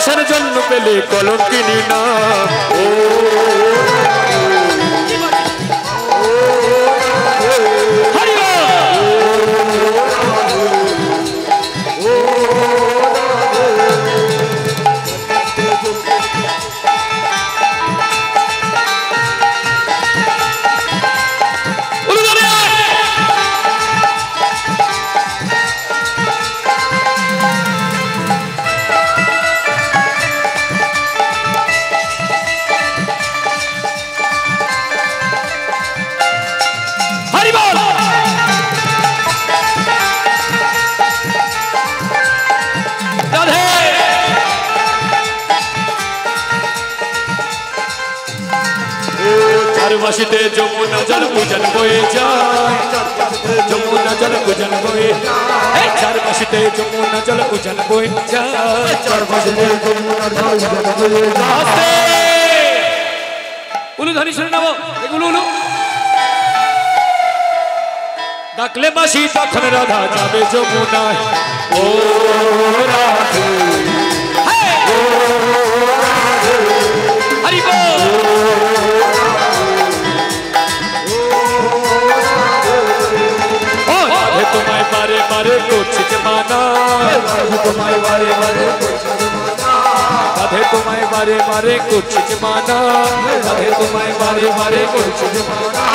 ভালোবাসার জন্য পেলে কলঙ্কিনী না ও চারপাশে যমুনা জল পূজন বয়ে যায় যমুনা জল পূজন বয়ে চারপাশে যমুনা জল পূজন বয়ে যায় চারপাশে যমুনা জল পূজন বয়ে যায় উলু ধ্বনি শুনে নেব এগুলো উলু ডাকলে বাসি তখন রাধা যাবে যমুনায় ও রাধে ও রাধে হরি বল তোমায় বারে বারে করছে জমানা তোমায় বারে বারে রাধে তোমায় বারে বারে করছে জমানা রাধে তোমায় বারে বারে করছে জমানা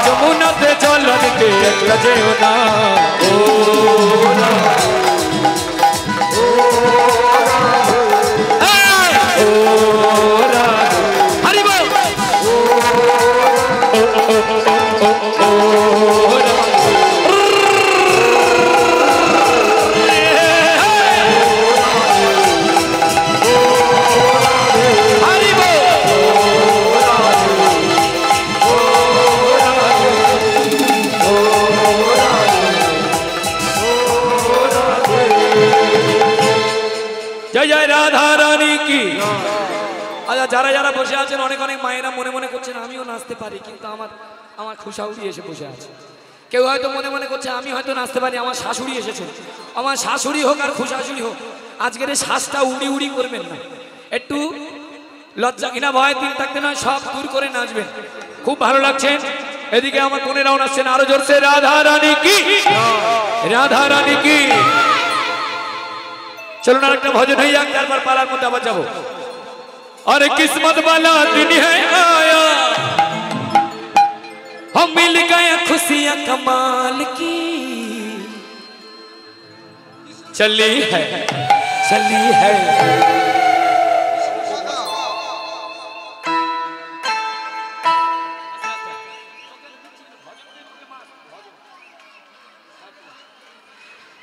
যমুনাতে জল আনতে একলা যেও না ও রাধে ও রাধে হরি বল যারা যারা বসে আছেন অনেক অনেক মায়েরা মনে মনে করছেন আমিও নাচতে পারি কিন্তু আমার খুশাউরি এসে বসে আছে কেউ হয়তো মনে মনে করছে আমি হয়তো নাচতে পারি আমার শাশুড়ি এসেছে আমার শাশুড়ি হোক আর খুশাশুড়ি হোক আজকের এই শ্বাসটা উড়ি উড়ি করবেন না একটু লজ্জা কিনা ভয় দিন থাকতে নয় সব দূর করে নাচবেন খুব ভালো লাগছে এদিকে আমার বোনেরাও নাচছেন আরো জোরসে রাধা রানী কি চলুন আর একটা ভজন হয়ে যাক তারপর পালার মধ্যে আবার যাবো और किस्मत वाला दिन है आया हम मिल गए खुशियां कमाल की चली है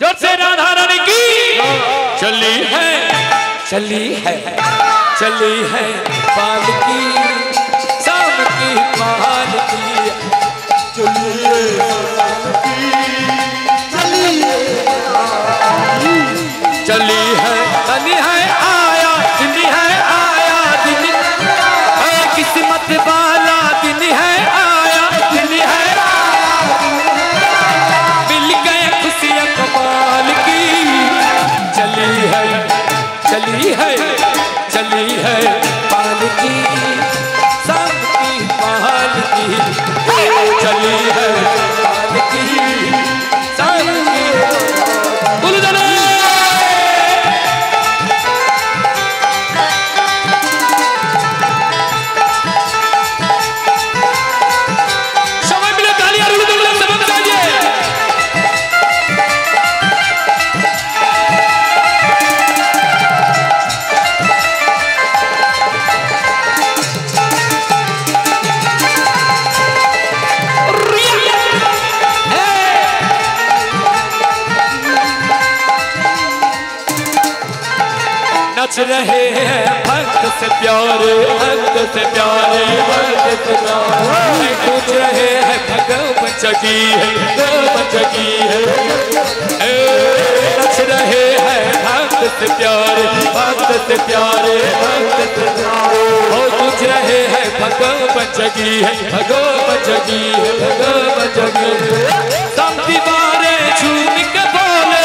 जोर से राधा रानी की चली है पालकी शाम की पालकी चली है आया दिन है किस्मत वाला दिन है आया दिन है मिल गए खुशियां कमाल की चली है पालकी शाम की पालकी चली है पालकी शाम की बोलो जाना सबाई मिले ताली और उल्लू दुल्लू सबक चाहिए नच रहे हैं भक्त से प्यारे पूछ रहे हैं भगवान जगी है नच रहे हैं भक्त से प्यारे हो पूछ रहे हैं भगवान जगी है सब दीवारे झूम के बोले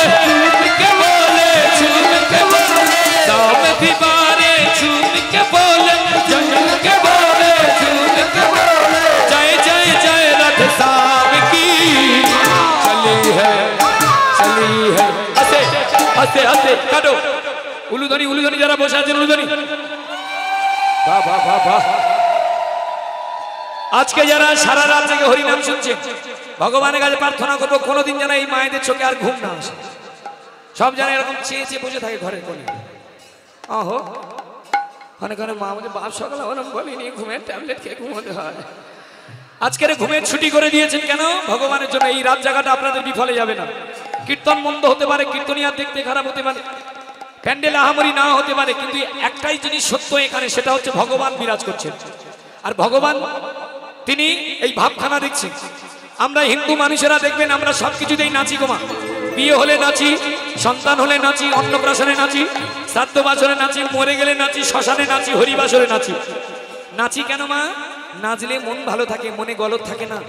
शाम दीवार আস্তে আস্তে কাটো উলুধনি উলুধনি যারা বসে আছেন উলুধনি বাহ বাহ বাহ বাহ আজকে যারা সারা রাত থেকে হরিনাম শুনছে ভগবানের কাছে প্রার্থনা করবো কোনোদিন যেন এই মায়েদের চোখে আর ঘুম না আসে সব যেন এরকম চেয়ে চেয়ে বসে থাকে ঘরের কোণে আহো অনেক অনেক মা আমাদের বাপ সকালে ওরম বলিনি ঘুমের ট্যাবলেট খেয়ে ঘুমোতে হয় আজকের ঘুমের ছুটি করে দিয়েছেন কেন ভগবানের জন্য এই রাত জায়গাটা আপনাদের বিফলে যাবে না কীর্তন মন্দ হতে পারে কীর্তনিয়া দেখতে খারাপ হতে পারে প্যান্ডেল আহামরি না হতে পারে কিন্তু একটাই জিনিস সত্য এখানে সেটা হচ্ছে ভগবান বিরাজ করছেন আর ভগবান তিনি এই ভাবখানা দেখছেন আমরা হিন্দু মানুষেরা দেখবেন আমরা সবকিছুতেই নাচি গোমা বিয়ে হলে নাচি সন্তান হলে নাচি অন্নপ্রাশনে নাচি শ্রাদ্ধ বাসরে নাচি মরে গেলে নাচি শ্মশানে নাচি হরিবাসরে নাচি নাচি কেন মা নাচলে মন ভালো থাকে মনে গলদ থাকে না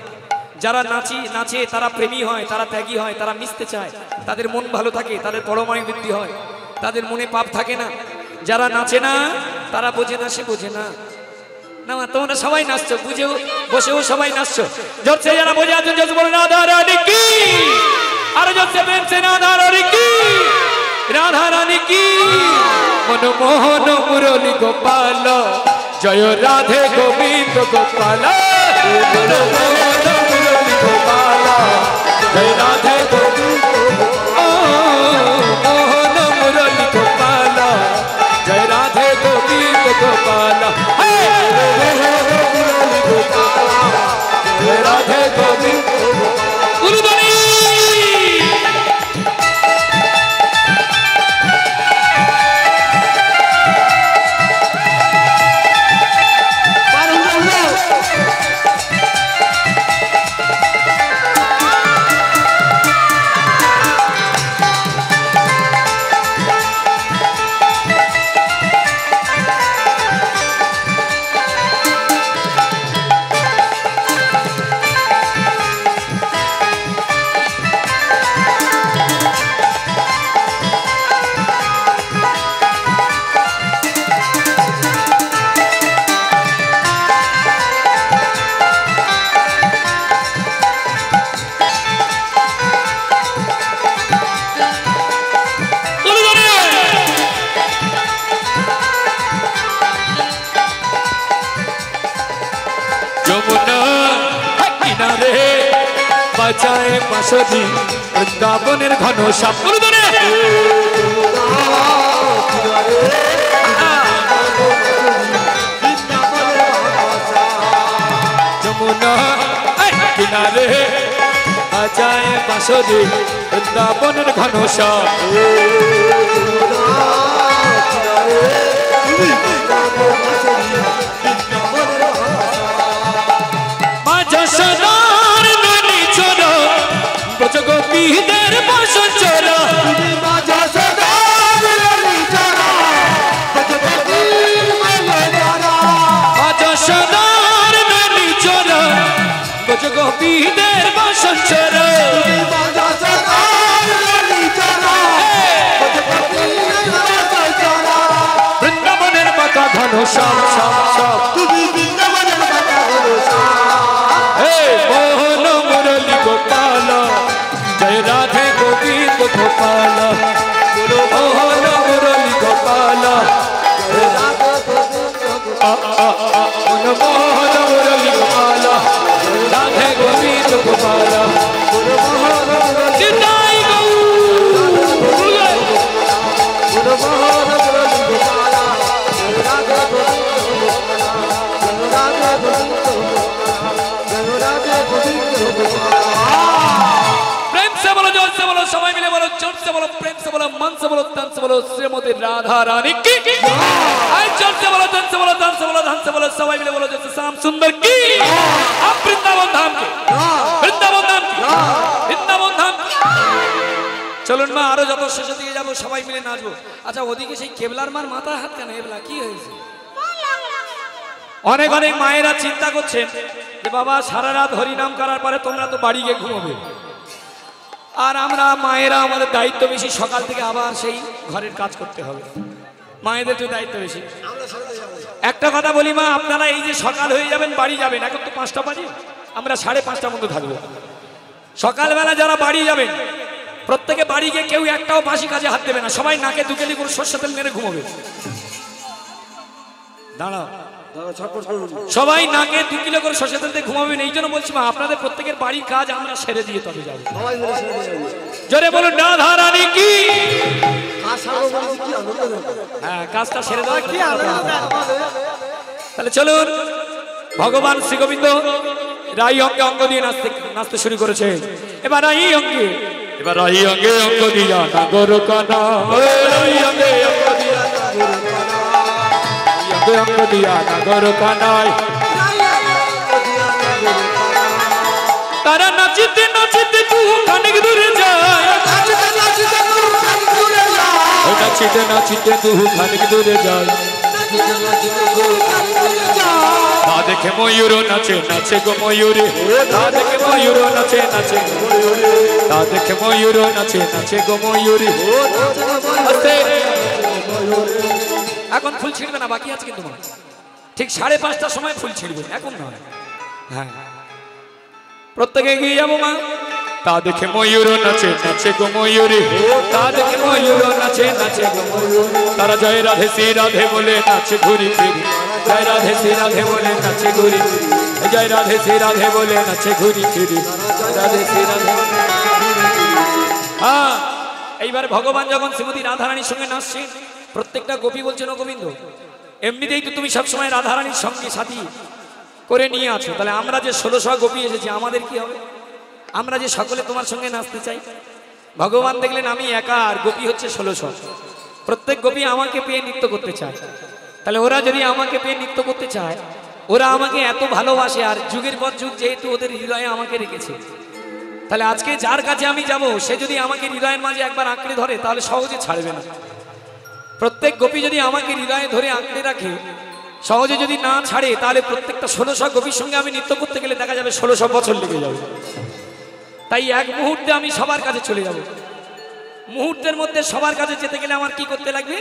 যারা নাচে তারা প্রেমী হয় তারা ত্যাগী হয় তারা মিশতে চায় তাদের মন ভালো থাকে তাদের পরমায়ু বৃদ্ধি হয় তাদের মনে পাপ থাকে না যারা নাচে না তারা বোঝে না সে বোঝে না না তোমরা সবাই নাচছো বুঝেও বসেও সবাই নাচছো জোরছে যারা বোঝে আছেন জোরছে বলে রাধা রানী কি আর জোরছে প্রেমছে রাধা রানী কি রাধা রানী কি মনমোহন মুরলী গোপাল জয় রাধে গোবিন্দ গোপাল মনমোহন মুরলী গোপাল জয় রাধে গোবিন্দ মোহন মুরলী গোপাল জয় রাধে গোবিন্দ গোপাল রাধে গোবিন্দ বাঁচায় বাঁশরি বৃন্দাবনের ঘন শ্যাম যমুনা কিনারে বাঁচায় বাঁশরি বৃন্দাবনের ঘন শ্যাম গোপীদের বসন চোরা সদার ননি চোরা বজ গোপীদের বসন চোরা বৃন্দাবনের বাঁকা ঘন শ্যাম শ্যাম শ্যাম মোহন মুরলী গোপাল জয় রাধে গোবিন্দ গোপাল মোহন মুরলী গোপাল মোহন মুরলী গোপাল রাধে গোবিন্দ গোপাল সবাই মিলে বলো জোর से बोलो प्रेम से बोलो मन से बोलो तन से बोलो श्रीमती राधा रानी की आई जोर से बोलो तन से बोलो धन से बोलो धन से बोलो सबाई मिले बोलो जैसे श्याम सुंदर की आप वृंदावन धाम के वृंदावन धाम की वृंदावन धाम চলুন মা আরো যত শেষের দিকে যাব সবাই মিলে নাচবো আচ্ছা ওদিকে সেই কেবলার মার মাথা হাত কেন এবলা কি হয়েছে অনেক অনেক মায়েরা চিন্তা করছেন যে বাবা সারা রাত হরি নাম করার পরে তোমরা তো বাড়ি গিয়ে ঘুমাবে আর আমরা মায়েরা আমাদের দায়িত্ব বেশি সকাল থেকে আবার সেই ঘরের কাজ করতে হবে মায়েদের তো দায়িত্ব বেশি একটা কথা বলি মা আপনারা এই যে সকাল হয়ে যাবেন বাড়ি যাবেন এখন তো 5টা বাজে আমরা 5:30টার মধ্যে থাকবো সকালবেলা যারা বাড়ি যাবেন প্রত্যেকে বাড়ি গিয়ে কেউ একটাও বাসি কাজে হাত দেবে না, সবাই নাকে 2 কেজি করে সরষের তেল মেরে ঘুমাবে। দাঁড়াও, সবাই নাকে 2 কিলো করে সরষের তেল দিয়ে ঘুমাবেন। এই জন্য বলছি মা, আপনাদের প্রত্যেকের বাড়ির কাজ আমরা সেরে দিয়ে তবে যাবো। জোরে বলুন রাধা রানী কি। হ্যাঁ, কাজটা সেরে দেওয়া কি। তাহলে চলুন, ভগবান শ্রী গোবিন্দ রাই অঙ্গে অঙ্গ দিয়ে নাচতে শুরু করেছে। এবার রাই অঙ্গে অঙ্গ দিয়া নাগর কানা, রাই অঙ্গে অঙ্গ দিয়া অঙ্গ দিয়া নাগর কানায় তারা নাচিতে নাচিতে তু খানিক দূরে যায়, নাচিতে নাচিতে তু খানিক দূরে যায়। তা দেখে ময়ূর নাচে নাচে গো ময়ূরে, তা দেখে ময়ূর নাচে নাচে, তা দেখে ময়ূর নাচে নাচে গো ময়ূরে। এখন ফুল ছিঁড়বে না, বাকি আছে কিন্তু ঠিক 5:30টার সময় ফুল ছিঁড়বে, এখন নয়। হ্যাঁ, প্রত্যেকে এগিয়ে যাবো মা। তা দেখে ময়ূর নাচে নাচে গো ময়ূরে, তা দেখে ময়ূর নাচে নাচে গো ময়ূরে। তারা জয় রাধে শ্রী রাধে বলে নাচে ঘুরি ফিরি, জয় রাধে শ্রী রাধে বলে নাচে ঘুরি ফিরি, জয় রাধে শ্রী রাধে বলে নাচে ঘুরি ফিরি, রাধে শ্রী রাধে। হ্যাঁ, এইবার ভগবান যখন শ্রীমতী রাধারানীর সঙ্গে নাচছেন, প্রত্যেকটা গোপী বলছেন ও গোবিন্দ, এমনিতেই তো তুমি সবসময় রাধারানীর সঙ্গে সাথী করে নিয়ে আছো, তাহলে আমরা যে 1600 গোপী এসেছি আমাদের কি হবে? আমরা যে সকলে তোমার সঙ্গে নাচতে চাই। ভগবান দেখলেন আমি একা আর গোপী হচ্ছে 1600, প্রত্যেক গোপী আমাকে পেয়ে নৃত্য করতে চায়। তাহলে ওরা যদি আমাকে পেয়ে নৃত্য করতে চায়, ওরা আমাকে এত ভালোবাসে, আর যুগের পর যুগ যেহেতু ওদের হৃদয়ে আমাকে রেখেছে, তাহলে আজকে যার কাছে আমি যাব সে যদি আমাকে হৃদয়ের মাঝে একবার আঁকড়ে ধরে তাহলে সহজে ছাড়বে না। প্রত্যেক গোপী যদি আমাকে হৃদয়ে ধরে আঁকড়ে রাখে, সহজে যদি না ছাড়ে, তাহলে প্রত্যেকটা 1600 গোপীর সঙ্গে আমি নৃত্য করতে গেলে দেখা যাবে 1600 বছর লেগে যাবে। তাই এক মুহূর্তে আমি সবার কাছে চলে যাব। মুহূর্তের মধ্যে সবার কাছে যেতে গেলে আমার কি করতে লাগবে?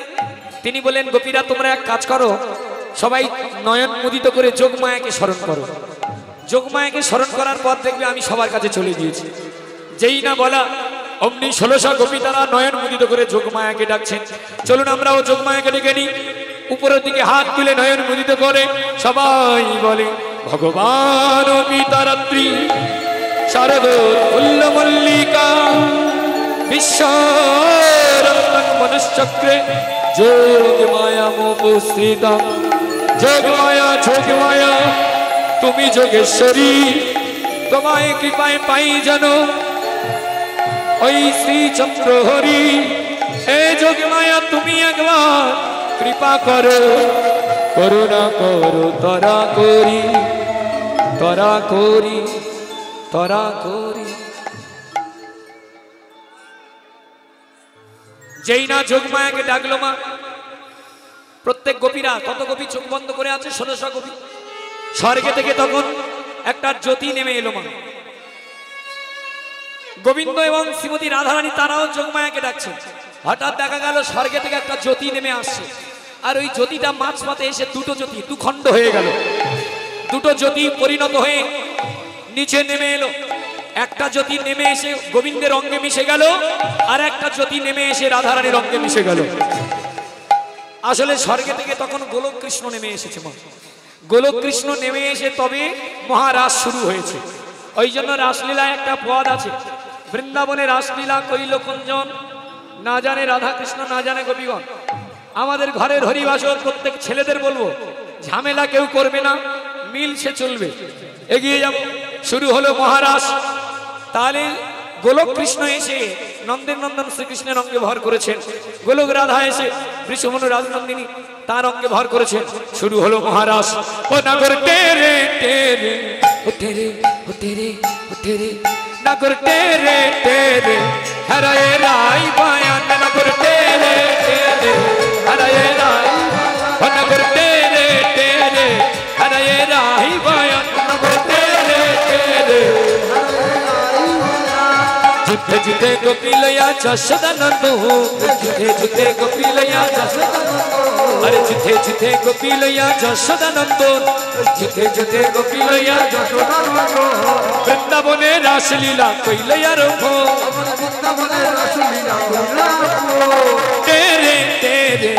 তিনি বলেন, গোপীরা তোমরা এক কাজ করো, সবাই নয়ন মুদিত করে যোগমায়াকে স্মরণ করো। যোগমায়াকে স্মরণ করার পর দেখবে আমি সবার কাছে চলে গিয়েছি। যেই না বলা অমনি 1600 গোপী তারা নয়ন মুদিত করে যোগমায়াকে ডাকছেন। চলুন আমরাও যোগমায়াকে ডেকে নিই। উপরের দিকে হাত তুলে নয়ন মুদিত করে সবাই বলে, ভগবান পিতারাত্রি শারদ ফুল্ল মল্লিকা বিশ্বরত্ন মনশ্চক্রে যোগমায়া মোপস্থিতা। যোগমায়া তুমি যোগেশ্বরী, তোমায় কৃপায় পাই যেন ওই শ্রীচন্দ্র হরি। হে যোগমায়া তুমি একবার কৃপা করো, করুণা করো, তরা করি তরা করি তরা করি। যেই না যোগমায়াকে ডাকলো মা, প্রত্যেক গোপীরা, কত গোপী চোখ বন্ধ করে আছে? 1600 গোপী। স্বর্গে থেকে তখন একটা জ্যোতি নেমে এলো মা। গোবিন্দ এবং শ্রীমতী রাধারানী তারাও যোগমায়াকে ডাকছে। হঠাৎ দেখা গেল স্বর্গে থেকে একটা জ্যোতি নেমে আসছে, আর ওই জ্যোতিটা মাঝপথে এসে দুটো জ্যোতি দুখণ্ড হয়ে গেল। দুটো জ্যোতি পরিণত হয়ে নিচে নেমে এলো। একটা জ্যোতি নেমে এসে গোবিন্দের অঙ্গে মিশে গেল, আর একটা জ্যোতি নেমে এসে রাধারানীর অঙ্গে মিশে গেল। আসলে স্বর্গে থেকে তখন গোলক কৃষ্ণ নেমে এসেছে মা। গোলক কৃষ্ণ নেমে এসে তবে মহারাস শুরু হয়েছে। ওই জন্য রাসলীলায় একটা পদ আছে, বৃন্দাবনে রাসলীলা কইল কুঞ্জন, না জানে রাধা কৃষ্ণ না জানে গোপীগণ। আমাদের ঘরের হরিবাসর প্রত্যেক ছেলেদের বলবো, ঝামেলা কেউ করবে না, মিলছে চলবে, এগিয়ে যাব। শুরু হলো মহারাস। তাহলে গোলক কৃষ্ণ এসে নন্দের নন্দন শ্রীকৃষ্ণের অঙ্গে ভর করেছেন, গোলক রাধা এসে বৃষভনু রাজনন্দিনী তার অঙ্গে ভর করেছেন। শুরু হলো মহারাস। ও নগর টেরে টেরে ও টেরে ও টেরে ও টেরে নগর টেরে টেরে হরায়ে রাই বায়ান নগর টেরে টেরে হরায়ে রাই ও নগর টেরে টেরে হরায়ে রাই বায়ান নগর টেরে টেরে। যুদ্ধে যুদ্ধে গোপী লয়া যশোদানন্দ, যুদ্ধে যুদ্ধে গোপী লয়া যশোদানন্দ, अरे जिथे जिथे गोपी लैया যশোদা নন্দন जिथे जिथे गोपी लैया যশোদা নন্দন বৃন্দাবনে রাসলীলা কইলে আরম্ভ বৃন্দাবনে রাসলীলা কইলে আরম্ভ तेरे तेरे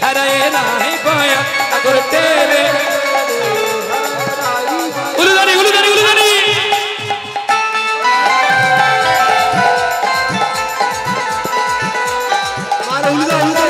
हरे राही पाया अगर तेरे उलुदानी उलुदानी उलुदानी मारो उलुदा उलुदा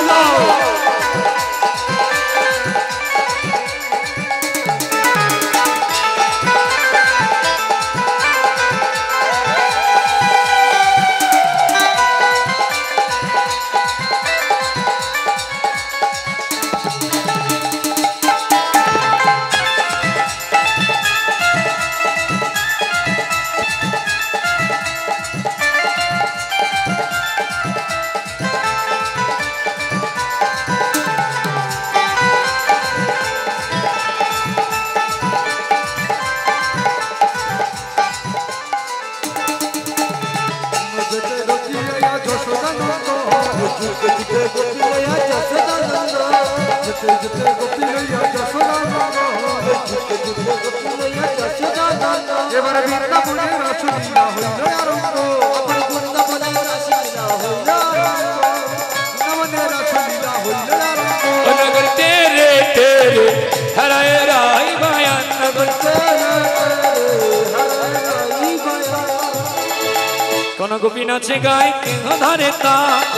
कोन गोपी नाचे गाय केह धरे ताल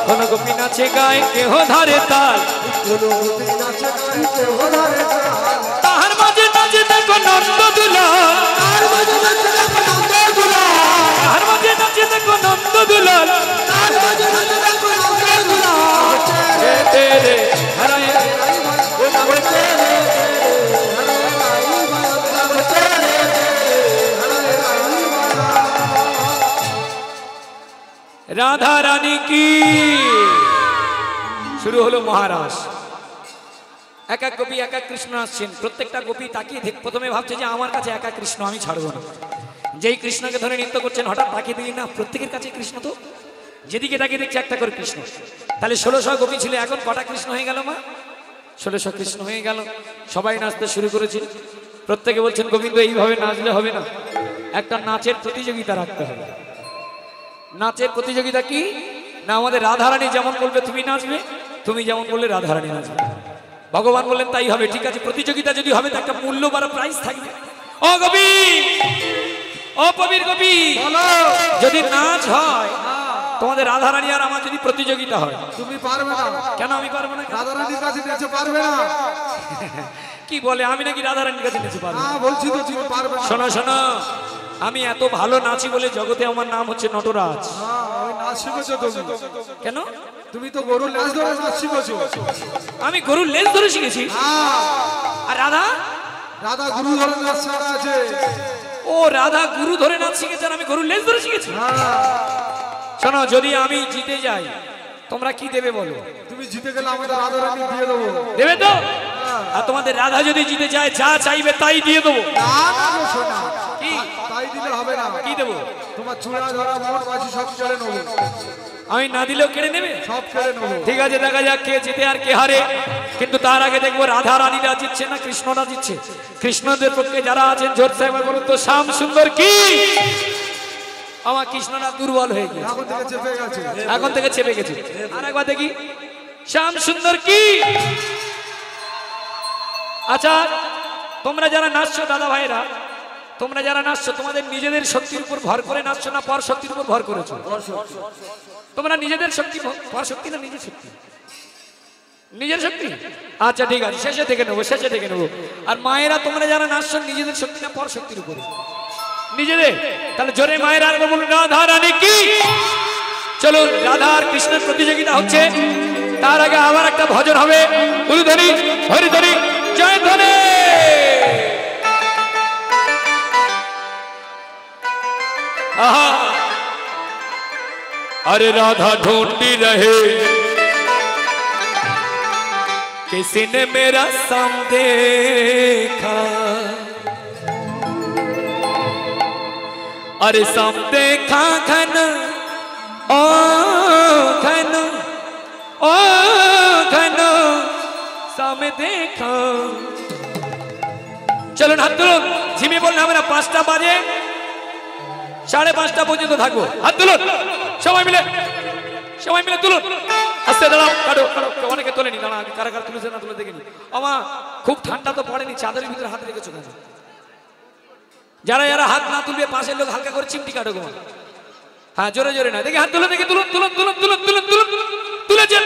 कोन गोपी नाचे गाय केह धरे ताल ताहर माजे नाचे देखो नंद दुलाल ताहर माजे नाचे देखो नंद दुलाल तेरे हराए राधा रानी की शुरू हलो महाराज एक एक गोपी एक एक कृष्ण आছেন প্রত্যেকটা গোপী তাকিয়ে দেখ প্রথমে ভাবছে যে আমার কাছে একা কৃষ্ণ আমি ছাড়বো না যেই কৃষ্ণকে ধরে নৃত্য করছেন হঠাৎ তাকিয়ে দেখি না প্রত্যেকের কাছে কৃষ্ণ তো যেদিকে তাকিয়ে দেখছে একটা করে কৃষ্ণ তাহলে 1600 গোপী ছিল এখন কটা কৃষ্ণ হয়ে গেল মা 1600 কৃষ্ণ হয়ে গেল সবাই নাচতে শুরু করেছে প্রত্যেকে বলছেন গোবিন্দ এইভাবে নাচলে হবে না একটা নাচের প্রতিযোগিতা রাখতে হবে नाचेर प्रतियोगिता की ना आमादेर राधारानी जेमन बोलबे तुमी नाचबे तुमी जेमन बोलले राधारानी नाचबे भगवान बोलेन ताई हबे ठीक आछे प्रतियोगिता यदि हबे तो एकटा मूल्य बड़ा प्राइज थाकबे ओ गोपी ओ पबीर गोपी बोलो यदि नाच हय তোমাদের রাধারানী আর আমার যদি প্রতিযোগিতা হয় তুমি পারবে না কেন আমি পারবো না রাধারানীর কাছে নেচে পারবে না কি বলে আমি নাকি রাধারানীর কাছে নেচে পারবো না বলছি তো তুমি পারবে না শোনো শোনো আমি এত ভালো নাচি বলে জগতে আমার নাম হচ্ছে নটরাজ ওই নাচ শিখেছো তুমি কেন তুমি তো গরুর লেজ ধরে নাচ শিখেছো আমি গরুর লেজ ধরে শিখেছি আর রাধা রাধা গুরু ধরে নাচ শেখা আছে ও রাধা গুরু ধরে নাচ শিখেছে আর আমি গরুর লেজ ধরে শিখেছি শোনো যদি আমি জিতে যাই তোমরা কি দেবে বলো তুমি জিতে গেলে আমাদের রাধারানী দিয়ে দেবো দেবে তো আর তোমাদের রাধা যদি জিতে যায় যা চাইবে তাই দিয়ে দেবো না না শোনা কি তাই দিলে হবে না কি দেব তোমার চূড়া ধরা মোট বাজি সব কেড়ে নেব আমি না দিলেও কেড়ে নেবে সব কেড়ে নেব ঠিক আছে দেখা যাক কে জিতে আর কে হারে কিন্তু তার আগে দেখবো রাধা রানীরা জিতছে না কৃষ্ণরা জিতছে কৃষ্ণদের পক্ষে যারা আছেন জোরসে একবার বলুন তো শ্যাম সুন্দর কি আমার কৃষ্ণরা দুর্বল হয়ে গেছে এখন থেকে চেপে গেছে আর একবার দেখি শ্যাম সুন্দর কি আচ্ছা তোমরা যারা নাচছো দাদা ভাইরা তোমরা যারা নাচছো তোমাদের নিজেদের শক্তির উপর ভর করে নাচছো না পর শক্তির উপর ভর করেছো তোমরা নিজেদের শক্তি পর শক্তি না নিজের শক্তি নিজের শক্তি আচ্ছা ঠিক আছে শেষে থেকে নেবো আর মায়েরা তোমরা যারা নাচছো নিজেদের শক্তি না পর শক্তির উপরে নিজেদের তাহলে জোরে মায়েরা আর বলুন রাধা রানী কি চলো রাধা আর কৃষ্ণের প্রতিযোগিতা হচ্ছে তার আগে আবার একটা ভজন হবে গুরুধনী হরিধনী জয় ধনে अरे राधा ढूंढती रहे किसी ने मेरा सम देखा अरे सम देखा घन ओ घन सामने देखा। चलो हाथ तुलुन, झिमिয়ে বললে হবে না, 5টা বাজে 5:30টা পর্যন্ত থাকবো। হাত তুলুন সবাই মিলে তুলুন। আস্তে দাঁড়াও, কাটো অনেকে তোলেনি, দাঁড়া কারা কারা তুলেছে না তুলে দেখেনি। আমা খুব ঠান্ডা তো পড়েনি, চাদরের ভিতরে হাত রেখেছো কেন? যারা হাত না তুলবে পাশের লোক হালকা করে চিমটি কাটো গো। হ্যাঁ জোরে জোরে না, দেখি হাত তুলে দেখি, তুলুন তুলেছেন।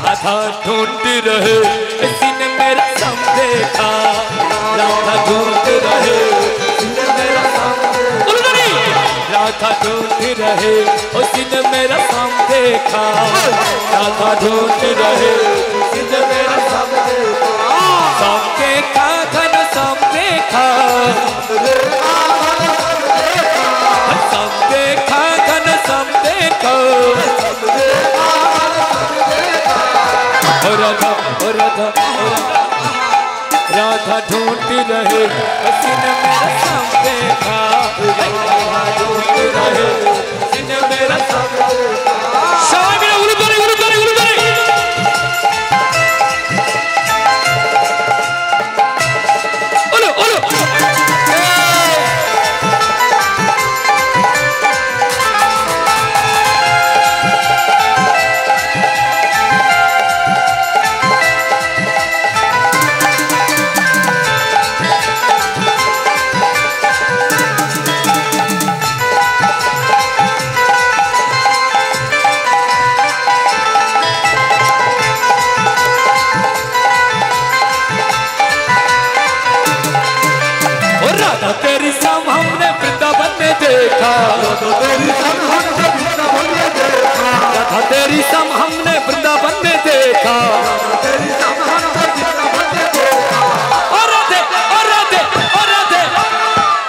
राधा ढूंढ रहे किसी ने मेरा सम देखा। राधा ढूंढ रहे किसी ने मेरा सम देखा। राधा ढूंढ रहे किसी ने मेरा सम देखा। राधा ढूंढ रहे किसी ने मेरा सम देखा। सम देखा घन सम देखा। सम देखा घन सम देखा। राधा ढूंढ रहे किसी ने मेरा सम देखा। राधा ढूंढ रहे किसी ने मेरा सम देखा। सवाई मेरा उलू करे तेरी सम हमने वृंदावन में देखा। राधा तेरी सम हमने वृंदावन में देखा। और राधे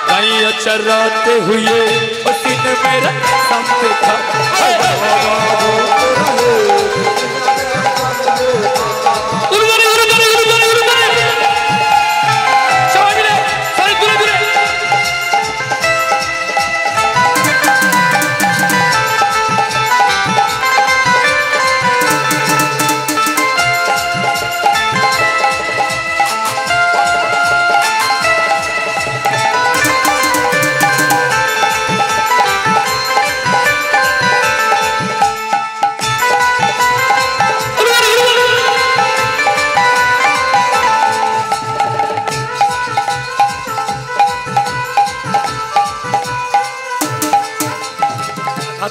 कहीं चराते हुए उसी ने मेरा सम देखा।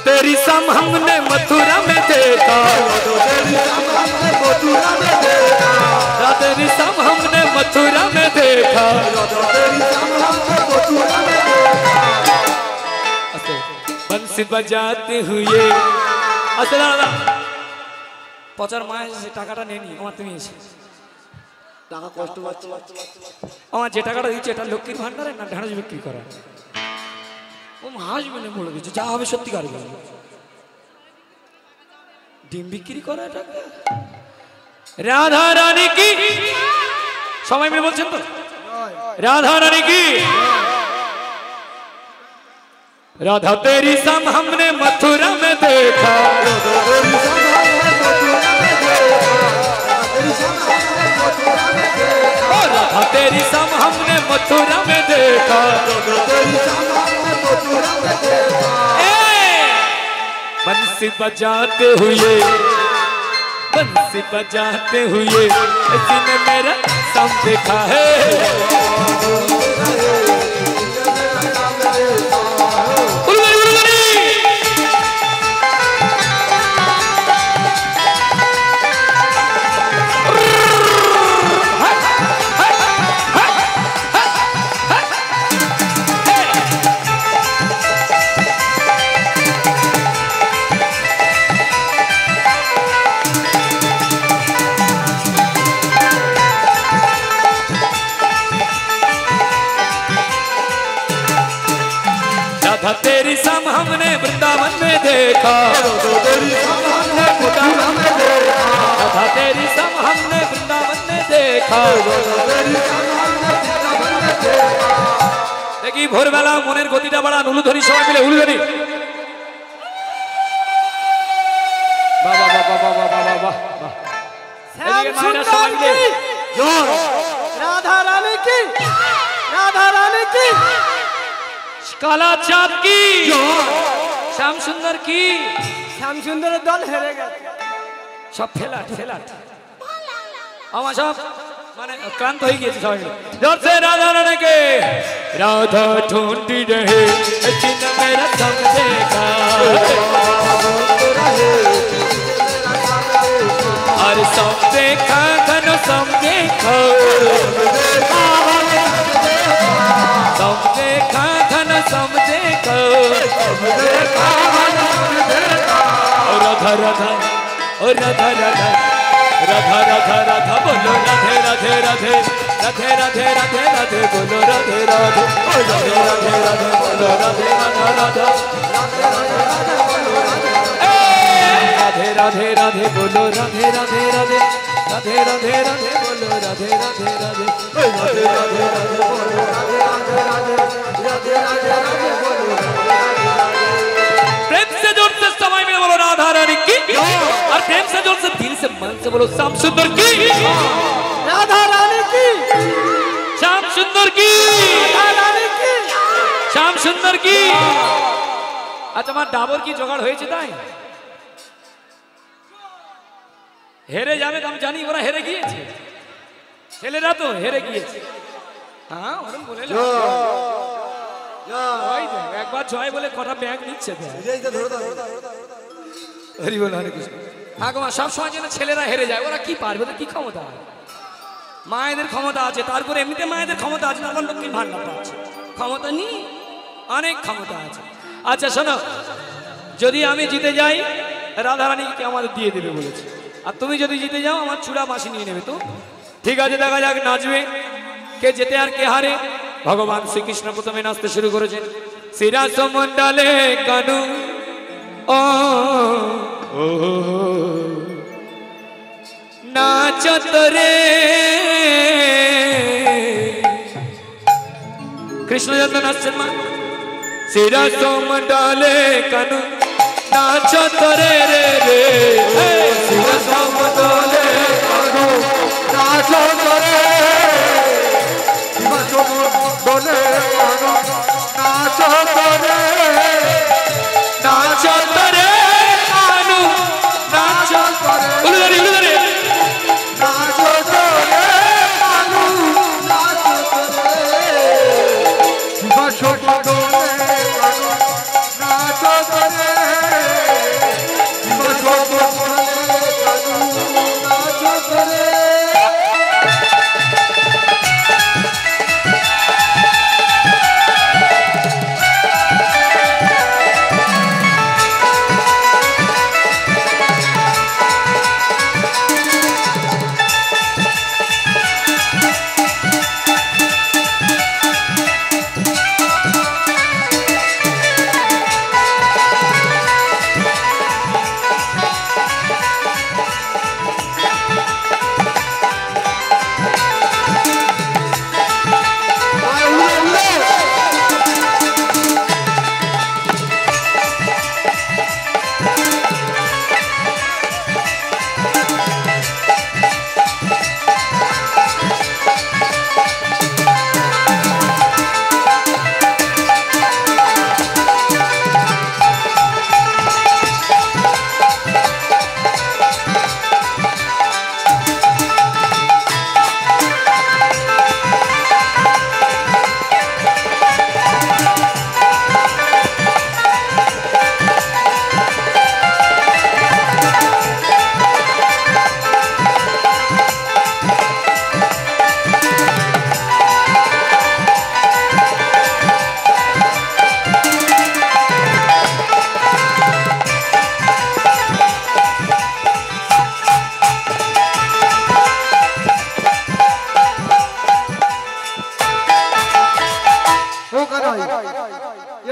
तेरी सम हमने मथुरा में देखा। तेरी सम हमने मथुरा में देखा। बंसी बजाते हुए পচার মা এসে টাকাটা নেনি, আমার তুমি এসে টাকা কষ্ট পাচ্ছি। আমার যে টাকাটা দিচ্ছে এটা লক্ষ্মীর ভান্ডারে না ঢাঁড়স বিক্রি করা। ও হাসবে না বলে দিচ্ছে, যা হবে সত্যিকার ডিম বিক্রি করা টাকা। রাধা রানী কি সবাই মিলে বলছেন তো? राधा रानी की। राधा तेरी सम हमने मथुरा में देखा। राधा तेरी सम हमने मथुरा में देखा। बंसी बजाते हुए किसी ने मेरा सम देखा है। राधा तेरी सम हमने वृंदावन में देखा, तेरी सम हमने वृंदावन में देखा, राधा तेरी सम हमने वृंदावन में देखा, तेरी सम हमने वृंदावन में देखा। देखी भोरবেলা মনের গতিটা বাড়ান, উলুধ্বনি সবাই মিলে উলুধ্বনি। বাহ বাহ বাহ বাহ বাহ বাহ বাহ বাহ। এদিকে মায়েরা সবাই মিলে राधा रानी की, राधा रानी की, काला चाँद की, श्याम सुंदर की। श्याम सुंदर दल हेरे गए, सब फेलाट फेलाट আমার সব মানে ক্লান্ত হয়ে গিয়েছে সবাই जोर से राधा रानी के राधा ढूंढती रहे जिन मेरा सब देखा, और सब देखा घन सब देखा, सब देखा घन सब देखा, राधा राधा ओ राधा राधा राधा राधा राधा बोलो राधे राधे राधे राधे राधे राधे राधे बोलो राधे राधे राधे राधे राधे बोलो राधे राधा राधा राधे राधे राधे बोलो राधे राधे राधे राधे राधे राधे बोलो राधे राधे राधे राधे राधे राधे बोलो राधे राधे राधे राधे राधे राधे बोलो। प्रेम से जोर से समय में बोलो राधा रानी की, और प्रेम से जोर से दिल से मन से बोलो श्याम सुंदर की, राधा रानी की, श्याम सुंदर की, राधा रानी की, श्याम सुंदर की। अच्छा আমার ডাবর কি জোগাড় হয়েছে তাই হেরে যাবে, আমি জানি ওরা হেরে গিয়েছে, ছেলেরা তো হেরে গিয়েছে। হ্যাঁ ওরকম বলে ওই দেখ একবার জয় বলে কটা ব্যাগ নিচ্ছে হরি বল হরে কৃষ্ণ। আগমা সব সময় যেন ছেলেরা হেরে যায়, ওরা কি পারবে, ওদের কি ক্ষমতা? মায়েদের ক্ষমতা আছে, তারপরে এমনিতে মায়েদের ক্ষমতা আছে, তখন লক্ষ্মীর ভান্ডার পাচ্ছে, ক্ষমতা নেই, অনেক ক্ষমতা আছে। আচ্ছা শোনো, যদি আমি জিতে যাই রাধারানীকে আমাদের দিয়ে দেবে বলেছে, আর তুমি যদি জিতে যাও আমার চূড়া মাসি নিয়ে নেবে। তো ঠিক আছে, দেখা যাক নাচবে কে জেতে আর কে হারে। ভগবান শ্রীকৃষ্ণ প্রথমে নাচতে শুরু করেছেন, শিরাস মন্ডলে কানু ও নাচত রে, কৃষ্ণ যত নাচছেন মা, শিরাস মন্ডলে কানু নাচত রে রে রে, শিরাস মন্ডলে কানু নাচত রে, শিরাস মন্ডলে কানু নাচত রে, নাচত রে কানু নাচত রে, উলুদারি উলুদারি নাচত রে কানু নাচত রে, শিরাস মন্ডলে কানু নাচত রে, শিরাস মন্ডলে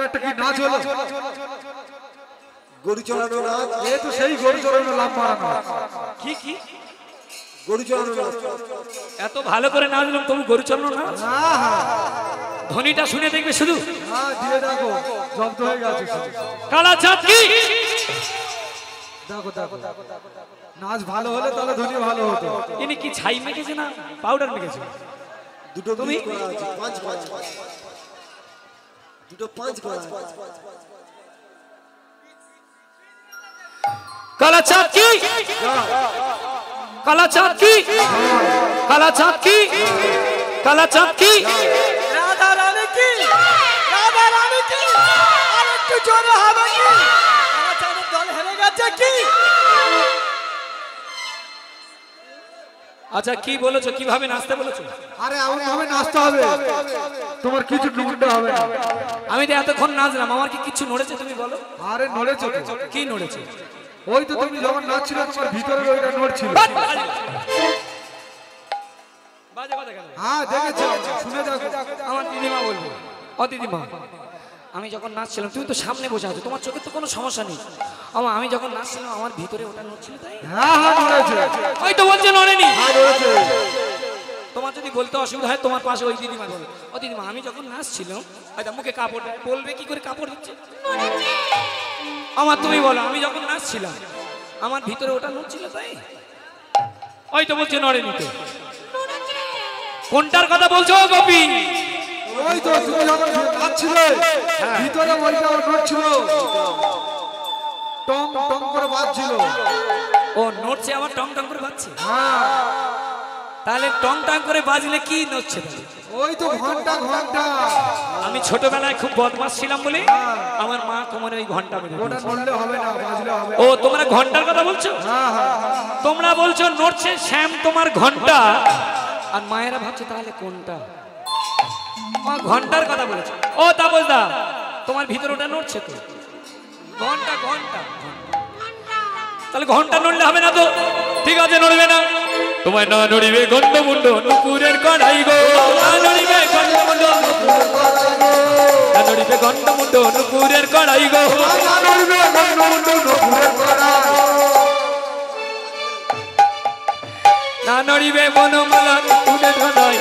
একটা কি নাচ হলো? গরু চড়ানো নাচ, এ তো সেই গরু চড়ানো লাভ মারা নাচ। কি কি গরু চড়ানো নাচ। এত ভালো করে নাচলাম তবু গরু চড়লো না? হ্যাঁ হ্যাঁ ধ্বনিটা শুনে দেখবে শুধু। হ্যাঁ, দিয়ে দেখো জব্দ হয়ে গেছে শুধু। কালাচাঁদ কি দেখো দেখো নাচ ভালো হলে তাহলে ধ্বনি ভালো হতো। ইনি কি ছাই মেখেছে না পাউডার মেখেছে? দুটো তুমি? মিক্স করা আছে, পাঁচ পাঁচ দুটো পাঁচ করা আছে। কালাচাঁদ কি কালাচাঁদ কি কালাচাঁদ কি কালাচাঁদ কি রাধা রানী কি রাধা রানী কি আর একটু জোরে হবে কি? রাধারানীর দল হেরে গেছে কি? আচ্ছা কি বলেছো, কিভাবে নাচতে বলেছো? আরে এমন ভাবে নাচতে হবে তোমার কিছু নড়তে হবে না। আমি তো এতক্ষণ নাচলাম, আমার কি কিছু নড়েছে তুমি বলো? আরে নড়েছো তো। কি নড়েছে? ওই তো তুমি যখন নাচছিলে তোমার ভিতরে ওইটা নড়ছিল। বাজে কথা কেন? হ্যাঁ দেখেছো, শুনে দেখো। আমার দিদিমা বলবো, ও দিদিমা, আমি যখন নাচছিলাম তুমি তো সামনে বসে আছো, তোমার চোখে তো কোনো সমস্যা নেই। আমি যখন নাচছিলাম আমার ভিতরে ওটা নড়ছিল তাই? হ্যাঁ হ্যাঁ নড়েছে। ওই তো বলছে নড়েনি। হ্যাঁ নড়েছে। তোমার যদি বলতে অসুবিধা হয় তোমার পাশে ওই দিদিমা বলো, ও দিদিমা আমি যখন নাচছিলাম আচ্ছা মুখে কাপড় দেয়, বলবে কি করে কাপড় দিচ্ছে? আমার তুমি বলো আমি যখন নাচছিলাম আমার ভিতরে ওটা নড়ছিল তাই? ওই তো বলছে নড়েনি তো। কোনটার কথা বলছো গোপী? ওই তো তুমি যখন নাচছিলে ভিতরে ওইটা নড়ছিল, টং টং করে বাজছিল। ও নড়ছে আবার টং টং করে বাজছে? হ্যাঁ তাহলে টং টং করে বাজলে কি নড়ছে তাহলে? ওই তো ঘন্টা ঘন্টা। আমি ছোটবেলায় খুব বদমাশ ছিলাম বলে আমার মা কোমরে ওই ঘন্টা বেঁধে ওটা দিয়েছে। নড়লে হবে না, বাজলে হবে। ও তোমরা ঘন্টার কথা বলছো? হ্যাঁ হ্যাঁ তোমরা বলছো নড়ছে শ্যাম তোমার ঘন্টা, আর মায়েরা ভাবছে তাহলে কোনটা? ঘন্টার কথা বলেছে। ও তাপসদা তোমার ভিতরে ওটা নড়ছে তো? ঘন্টা ঘন্টা তাহলে ঘন্টা নড়লে হবে না তো? ঠিক আছে নড়বে না, তোমায় না নড়িবে গন্ডমুন্ড নুপুরের কড়াই গো, না নড়িবে গন্ডমুন্ড না নড়িবে গন্ডমুন্ড নুপুরের কড়াই গো, না নড়িবে বনমালা নুপুরের কড়াই,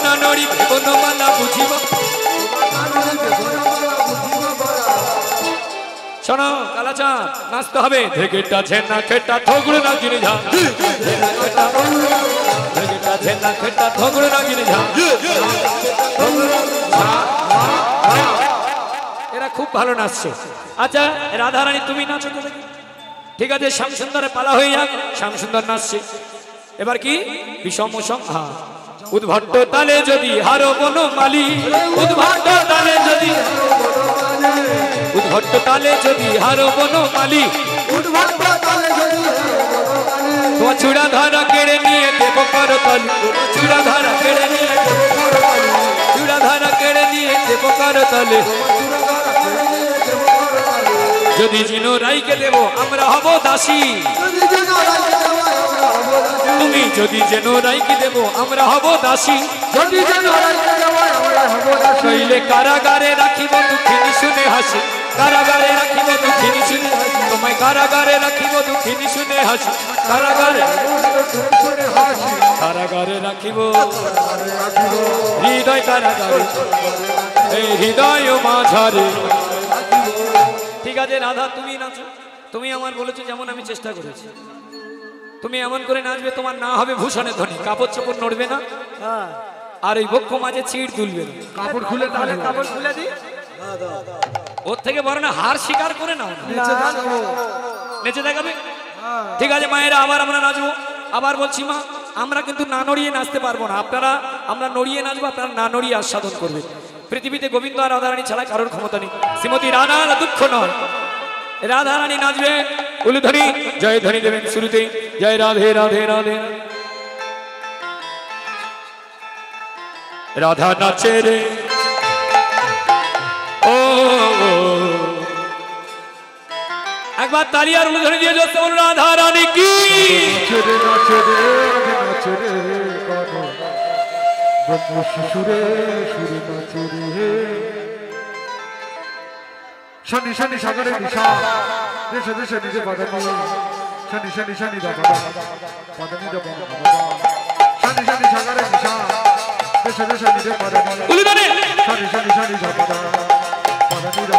না নড়িবে বনমালা বুঝিব। শোনো কালাচাঁদ নাচতে হবে। ধেকেটা ঝেনা খেটা থগড়ে না কিনে ঝা, ধেকেটা ঝেনা খেটা থগড়ে না কিনে ঝা। এরা খুব ভালো নাচছে। আচ্ছা রাধারানী তুমি নাচো তো দেখি। ঠিক আছে শ্যামসুন্দরের পালা হয়ে যাক, শ্যামসুন্দর নাচছে। এবার কি বিষম সংহা উদ্ভট্ট তালে যদি হারো বনমালী, উদ্ভট্ট তালে যদি উদ্ভট্ট তালে যদি হারো বনমালী, তোমার চূড়া ধারা কেড়ে নিয়ে দেব করতালি, চূড়া ধারা কেড়ে নিয়ে চূড়া ধারা কেড়ে নিয়ে দেব করতালি, যদি জিনো রাইকে দেব আমরা হব দাসী, তুমি যদি জেনো রাইকে দেব আমরা হব দাসী, শৈলে কারাগারে রাখিব দুঃখিনী শুনে হাসি, কারাগারে রাখিব দুঃখিনী শুনে হাসি, তোমায় কারাগারে রাখিব দুঃখিনী শুনে হাসি, কারাগারে কারাগারে রাখিব হৃদয় কারাগারে, এই হৃদয় মাঝারে। ঠিক আছে রাধা তুমি নাচো, তুমি আমার বলেছো যেমন আমি চেষ্টা করেছি। তুমি এমন করে নাচবে তোমার না হবে ভূষণের ধ্বনি, কাপড় চোপড় নড়বে না, আর ওই বক্ষ মাঝে চিড় দুলবে না। কাপড় খুলে তাহলে কাপড় খুলে দি। ওর থেকে বড় না হার শিকার করে নাও না, নেচে দেখাবে। ঠিক আছে মায়েরা আবার আমরা নাচবো। আবার বলছি মা আমরা কিন্তু না নড়িয়ে নাচতে পারবো না, আপনারা আমরা নড়িয়ে নাচবো, আপনারা না নড়িয়ে আস্বাদন করবেন। পৃথিবীতে গোবিন্দ আর রাধারানী ছাড়া কারোর ক্ষমতা নেই। শ্রীমতী রাধার দুঃখ নয়, রাধারানী নাচবে উলুধ্বনি জয় ধ্বনি দেবেন শুরুতেই, জয় রাধে রাধে রাধে। রাধা নাচে রে ও, একবার তালি আর উলুধ্বনি দিয়ে জোরসে বলুন রাধা রানী কি। শিশুরে সুরে নাচে রে শনি শনি সাগরে নিশা দেশে দেশে নিজে বাদানি শনি শনি শনি দা বাদানি দা শনি শনি সাগরে নিশা দেশে দেশে নিজে বাদানি শনি শনি শনি দা বাদানি দা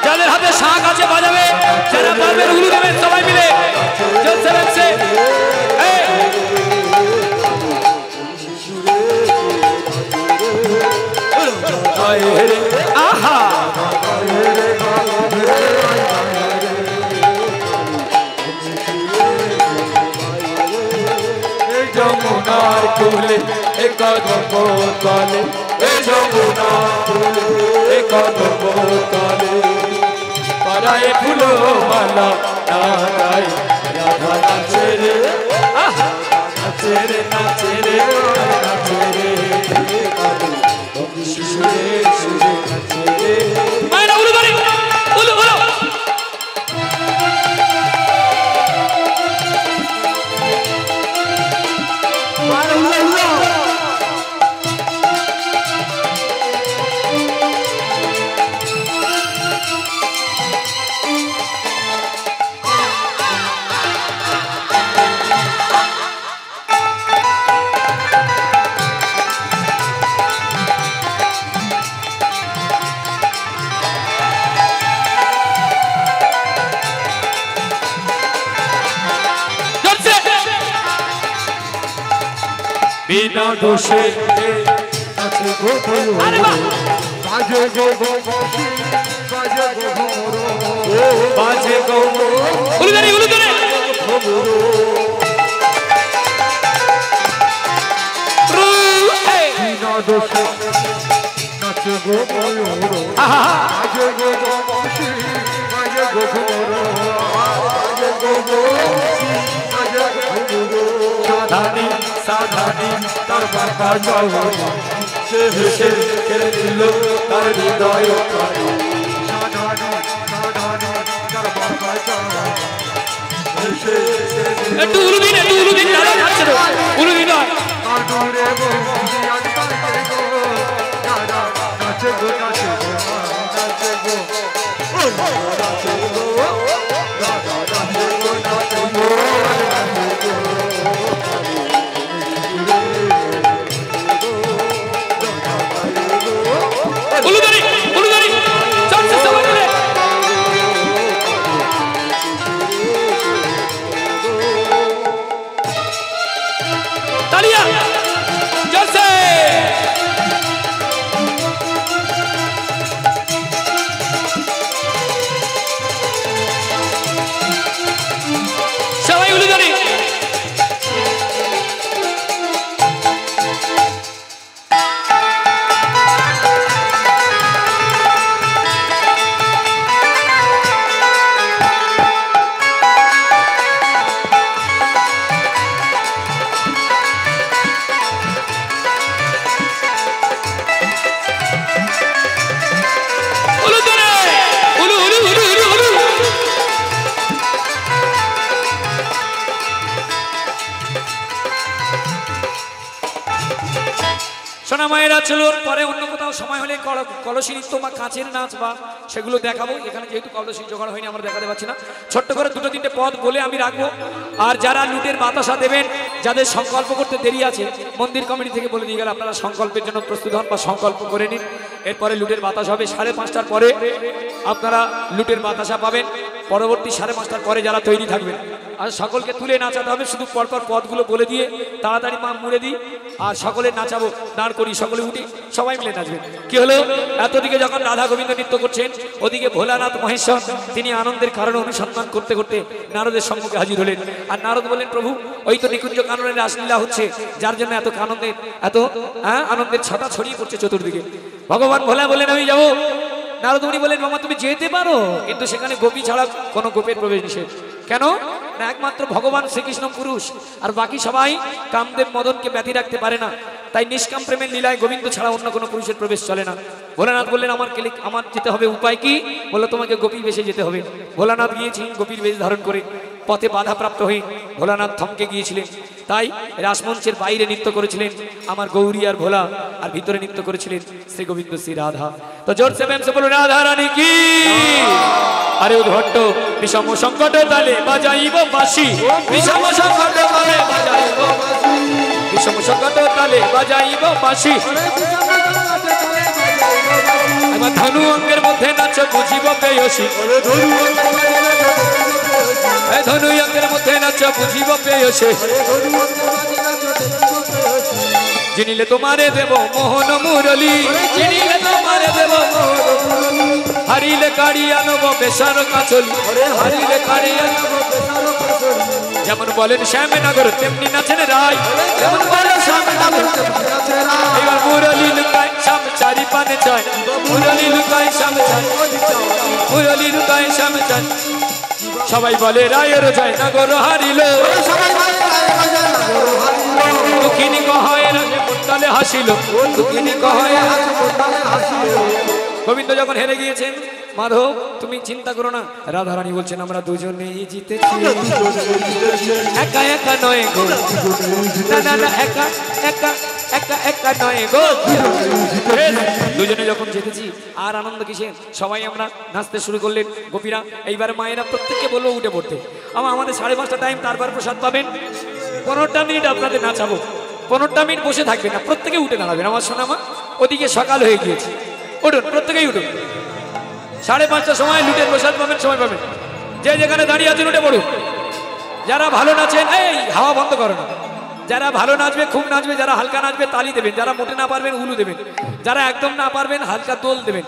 যাদের হাতে শাঁখ আছে বাজাবে, যারা পারবেন উলু দেবেন সবাই মিলে জলসে লাগছে। আহা যমুনার কুলে কদম তলে, যমুনার কুলে কদম তলে পাড়ায় ফুলো মালা নারায় রাধা নাচে রে, নাচে রে নাচে রে নাচে রে শিশুরে সুরে নাচে রে। মায়েরা উলু ধরে উলু উলু বিনা দোষে নাচে গো বাজে গো বাজে গো বাজে গো উলু ধরে উলু ধরে বিনা দোষে নাচে গো বাজে গো বাজে গো বাজে গো সাধানি সাধানি তার বাবা যাও সে হেসে কেড়ে দিল তার হৃদয় প্রাণ। একটু উলু দিন দাদা যাচ্ছে তো উলু দিন উলু ধরি চলছে সবাই মিলে তালিয়া চলছে। সবাই উলু ধরি সোনা মায়েরা চলুন পরে অন্য কোথাও সময় হলে কলসী নৃত্য বা কাঁচের নাচ বা সেগুলো দেখাবো। এখানে যেহেতু কলসী জোগাড় হয়নি আমরা দেখাতে পারছি না, ছোট্ট করে দুটো তিনটে পদ বলে আমি রাখবো। আর যারা লুটের বাতাসা দেবেন, যাদের সংকল্প করতে দেরি আছে, মন্দির কমিটি থেকে বলে দিয়ে গেল আপনারা সংকল্পের জন্য প্রস্তুত হন বা সংকল্প করে নিন। এরপরে লুটের বাতাস হবে 5:30টার পরে, আপনারা লুটের বাতাসা পাবেন। পরবর্তী 5:30টার পরে যারা তৈরি থাকবেন, আর সকলকে তুলে নাচাতে হবে। শুধু পরপর পদগুলো বলে দিয়ে তাড়াতাড়ি মা মুড়ে দিই আর সকলে নাচাবো, দাঁড় করি, সকলে উঠি, সবাই মিলে নাচবেন। কি হলো, এতদিকে যখন রাধা গোবিন্দ নৃত্য করছেন, ওদিকে ভোলানাথ মহেশ্বর তিনি আনন্দের কারণ অনুসন্ধান করতে করতে নারদের সম্মুখে হাজির হলেন। আর নারদ বলেন, প্রভু ওই তো নিকুঞ্জ কাননের রাসলীলা হচ্ছে, যার জন্য এত আনন্দের ছাতা ছড়িয়ে পড়ছে চতুর্দিকে। ভগবান ভোলা বলেন, আমি যাবো। নারদমণি বলেন, মামা তুমি যেতে পারো, কিন্তু সেখানে গোপী ছাড়া কোনো গোপের প্রবেশ নিষেধ। কেন না, একমাত্র ভগবান শ্রীকৃষ্ণ পুরুষ, আর বাকি সবাই কামদেব মদনকে ব্যথি রাখতে পারে না। তাই নিষ্কাম প্রেমের লীলায় গোবিন্দ ছাড়া অন্য কোনো পুরুষের প্রবেশ চলে না। ভোলানাথ বললেন আমার যেতে হবে, উপায় কি? বললো তোমাকে গোপী বেশে যেতে হবে। ভোলানাথ গিয়েছি গোপীর বেশ ধারণ করে, পথে বাধাপ্রাপ্ত হয়ে ভোলানাথ থমকে গিয়েছিলেন। তাই রাসমঞ্চের বাইরে নৃত্য করেছিলেন আমার গৌরী আর ভোলা, আর ভিতরে নৃত্য করেছিলেন শ্রী গোবিন্দ শ্রী রাধা। তো জোর সে প্রেম সে বলো রাধা রানী কি। আরে উদ্ভট্ট বিষম সংকট তালে বাজাইব বাঁশি, বিষম সংকট তালে বাজাইব বাঁশি, বিষম সংকট তালে বাজাইব বাঁশি। আমার ধনু অঙ্গের মধ্যে নাচ বুঝিব পেয়সী, ধনু অঙ্গের মধ্যে নাচ বুঝিব পেয়সী। চিনিলে তোমারে দেব মোহন মুরলী, চিনিলে তোমারে দেব হারিলে কাড়িয়া নেব বেসার কাছলি, হারিলে কাড়িয়া নেব বেসার কাছলি। যেমন বলেন শ্যামনগর তেমনি নাচেন রায়, যেমন বলেন শ্যামনগর তেমনি নাচেন রায়। এবার মুরলী লুকায় শ্যাম চারি পানে চায়, মুরলী লুকায় শ্যাম চারি, মুরলী লুকায় শ্যাম চারি। সবাই বলে রায়ের যায় নগর হারিল, দুঃখিনী কহায় রাজে মন্ডলে হাসিল, দুঃখিনী কহায় রাজে মন্ডলে হাসিল। গোবিন্দ যখন হেরে গিয়েছেন, মাধব তুমি চিন্তা করো না, রাধারানী বলছেন আমরা দুজনেই জিতেছি, একা একা নয় গো, না না না একা একা একা একা নয় গো। দুজনে যখন জিতেছি আর আনন্দ কিসের, সবাই আমরা নাচতে শুরু করলেন গোপীরা। এইবার মায়েরা প্রত্যেককে বলবো উঠে পড়তে। আমাদের 5:30টা টাইম, তারপর প্রসাদ পাবেন। 15টা মিনিট আপনাদের নাচাবো, 15টা মিনিট বসে থাকবেন না, প্রত্যেকে উঠে দাঁড়াবেন। আমার সোনামা ওদিকে সকাল হয়ে গিয়েছে, উঠুন প্রত্যেকেই উঠুন। 5:30টার সময় লুটের প্রসাদ পাবেন, সময় পাবেন। যে যেখানে দাঁড়িয়ে আছেন উঠে পড়ুন। যারা ভালো নাচেন এই হাওয়া বন্ধ করো না, যারা ভালো নাচবে খুব নাচবে, যারা হালকা নাচবে তালি দেবেন, যারা মোটে না পারবেন উলু দেবেন, যারা একদম না পারবেন হালকা দোল দেবেন।